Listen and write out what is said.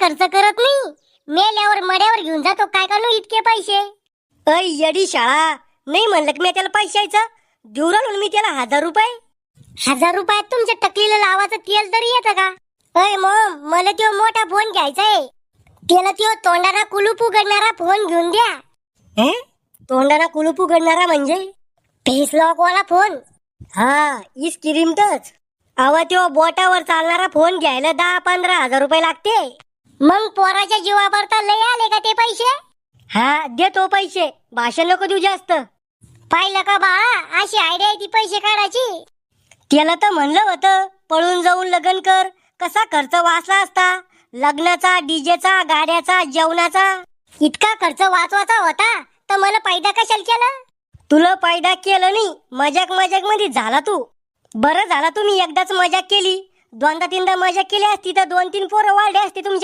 खर्च करत नाही, मेल्यावर मड्यावर घेऊन जातो. काय कानू इतके पैसे? अय येडी शाळा, नाही म्हणलं की मी त्याला पैशायचं देऊ राहिलो मी त्याला 1000 रुपये. 1000 रुपयात तुमच्या टकलीला लावायचं तेल तरी येतं का? अय मॉम, मला तो मोठा फोन घ्यायचा आहे. त्याला तो तोंडाला कुलूप उघडणारा फोन घेऊन द्या. हे तोंडाला कुलूप उघडणारा म्हणजे? फेस लॉक वाला फोन. हा इस किरीमतच. अव तो बोटावर चालणारा फोन घ्यायला 10-15 हजार रुपये लागते. मग पोराच्या जीवावर तर लय आले का ते पैसे? हा देतो पैसे, भाषण नको देऊ जास्त. पाहिलं का बाळा, अशी आयडिया आहे ती पैसे काढायची. त्याला तर म्हणलं होतं पळून जाऊन लग्न कर, कसा खर्च वाचला असता. लग्नाचा, डीजेचा, गाड्याचा, जेवणाचा. इतका खर्च वाचवायचा होता तर मला पैदा कशाला केलं? तुला पैदा केलं नाही, मजाक मध्ये झाला तू. बरं झाला तुम्ही एकदाच मजाक केली, दोनदा तीनदा मजाक केली असती तर 2-3 पोरं वाढले असते तुमच्या.